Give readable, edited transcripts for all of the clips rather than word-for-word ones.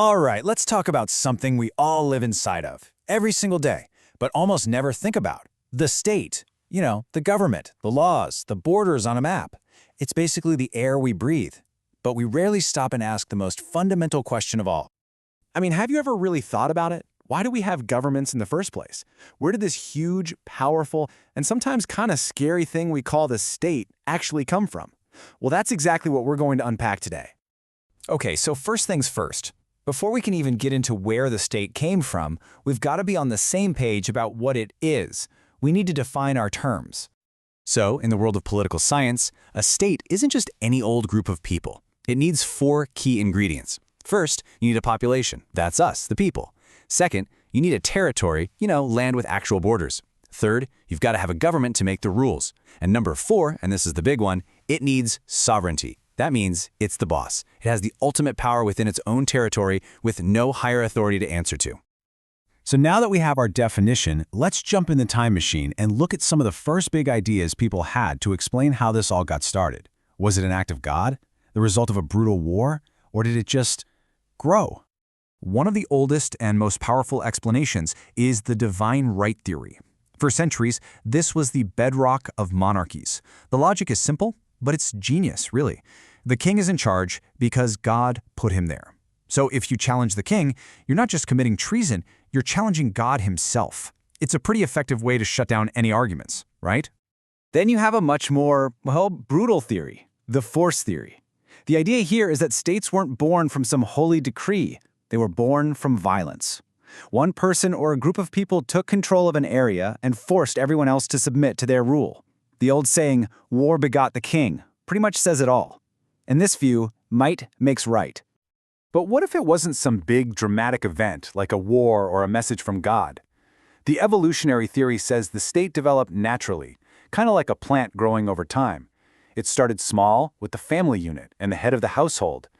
All right, let's talk about something we all live inside of, every single day, but almost never think about. The state. You know, the government, the laws, the borders on a map. It's basically the air we breathe. But we rarely stop and ask the most fundamental question of all. I mean, have you ever really thought about it? Why do we have governments in the first place? Where did this huge, powerful, and sometimes kind of scary thing we call the state actually come from? Well, that's exactly what we're going to unpack today. Okay, so first things first. Before we can even get into where the state came from, we've got to be on the same page about what it is. We need to define our terms. So, in the world of political science, a state isn't just any old group of people. It needs 4 key ingredients. First, you need a population. That's us, the people. Second, you need a territory, land with actual borders. Third, you've got to have a government to make the rules. And number 4, and this is the big one, it needs sovereignty. That means it's the boss. It has the ultimate power within its own territory with no higher authority to answer to. So now that we have our definition, let's jump in the time machine and look at some of the first big ideas people had to explain how this all got started. Was it an act of God, the result of a brutal war, or did it just grow? One of the oldest and most powerful explanations is the divine right theory. For centuries, this was the bedrock of monarchies. The logic is simple, but it's genius, really. The king is in charge because God put him there. So if you challenge the king, you're not just committing treason, you're challenging God himself. It's a pretty effective way to shut down any arguments, right? Then you have a much more, brutal theory, the force theory. The idea here is that states weren't born from some holy decree. They were born from violence. One person or a group of people took control of an area and forced everyone else to submit to their rule. The old saying, war begot the king, pretty much says it all. In this view, might makes right. But what if it wasn't some big, dramatic event, like a war or a message from God? The evolutionary theory says the state developed naturally, kind of like a plant growing over time. It started small, with the family unit and the head of the household.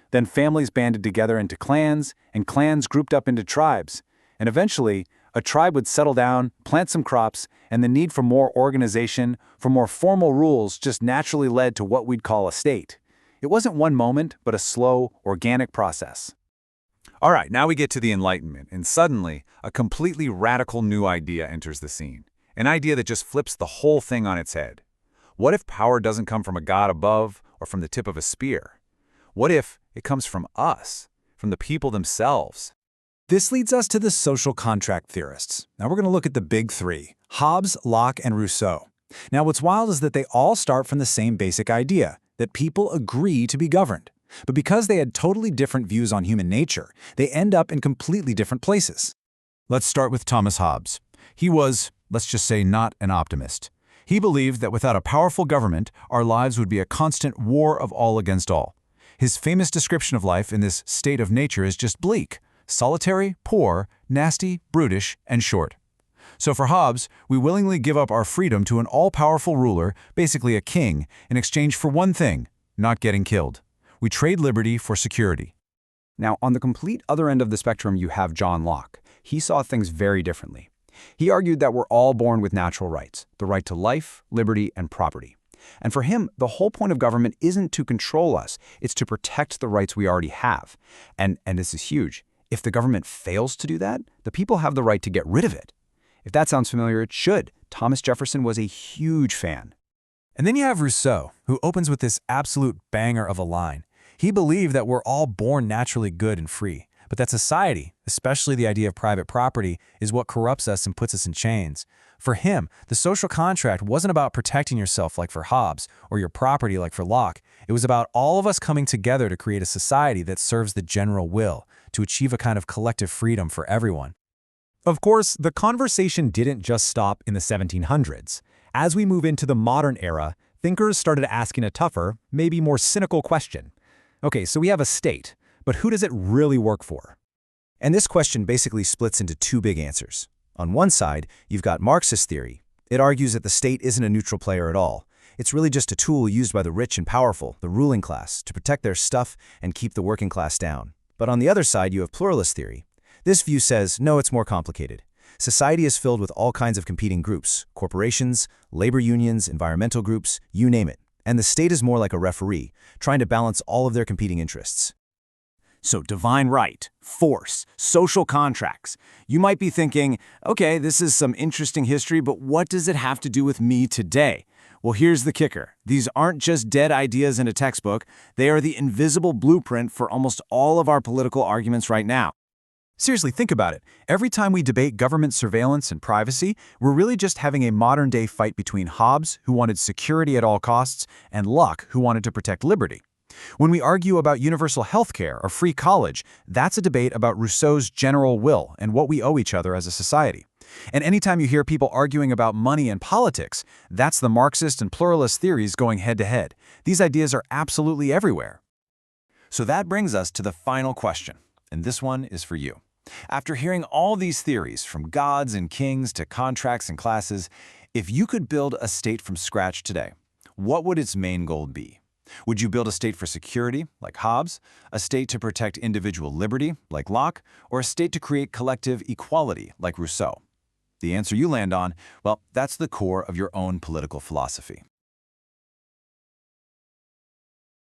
Then families banded together into clans, and clans grouped up into tribes. And eventually, a tribe would settle down, plant some crops, and the need for more organization, for more formal rules just naturally led to what we'd call a state. It wasn't one moment, but a slow, organic process. All right, now we get to the Enlightenment, and suddenly, a completely radical new idea enters the scene. An idea that just flips the whole thing on its head. What if power doesn't come from a god above or from the tip of a spear? What if it comes from us, from the people themselves? This leads us to the social contract theorists. Now we're going to look at the big 3, Hobbes, Locke, and Rousseau. Now what's wild is that they all start from the same basic idea, that people agree to be governed. But because they had totally different views on human nature, they end up in completely different places. Let's start with Thomas Hobbes. He was, let's just say, not an optimist. He believed that without a powerful government, our lives would be a constant war of all against all. His famous description of life in this state of nature is just bleak, solitary, poor, nasty, brutish, and short. So for Hobbes, we willingly give up our freedom to an all-powerful ruler, basically a king, in exchange for one thing, not getting killed. We trade liberty for security. Now, on the complete other end of the spectrum, you have John Locke. He saw things very differently. He argued that we're all born with natural rights, the right to life, liberty, and property. And for him, the whole point of government isn't to control us, it's to protect the rights we already have. And this is huge. If the government fails to do that, the people have the right to get rid of it. If that sounds familiar, it should. Thomas Jefferson was a huge fan. And then you have Rousseau, who opens with this absolute banger of a line. He believed that we're all born naturally good and free, but that society, especially the idea of private property, is what corrupts us and puts us in chains. For him, the social contract wasn't about protecting yourself like for Hobbes, or your property like for Locke. It was about all of us coming together to create a society that serves the general will, to achieve a kind of collective freedom for everyone. Of course, the conversation didn't just stop in the 1700s. As we move into the modern era, thinkers started asking a tougher, maybe more cynical question. Okay, so we have a state, but who does it really work for? And this question basically splits into 2 big answers. On one side, you've got Marxist theory. It argues that the state isn't a neutral player at all. It's really just a tool used by the rich and powerful, the ruling class, to protect their stuff and keep the working class down. But on the other side, you have pluralist theory. This view says, no, it's more complicated. Society is filled with all kinds of competing groups, corporations, labor unions, environmental groups, you name it. And the state is more like a referee, trying to balance all of their competing interests. So divine right, force, social contracts. You might be thinking, okay, this is some interesting history, but what does it have to do with me today? Well, here's the kicker. These aren't just dead ideas in a textbook. They are the invisible blueprint for almost all of our political arguments right now. Seriously, think about it. Every time we debate government surveillance and privacy, we're really just having a modern-day fight between Hobbes, who wanted security at all costs, and Locke, who wanted to protect liberty. When we argue about universal health care or free college, that's a debate about Rousseau's general will and what we owe each other as a society. And anytime you hear people arguing about money and politics, that's the Marxist and pluralist theories going head-to-head. These ideas are absolutely everywhere. So that brings us to the final question, and this one is for you. After hearing all these theories, from gods and kings to contracts and classes, if you could build a state from scratch today, what would its main goal be? Would you build a state for security, like Hobbes, a state to protect individual liberty, like Locke, or a state to create collective equality, like Rousseau? The answer you land on, well, that's the core of your own political philosophy.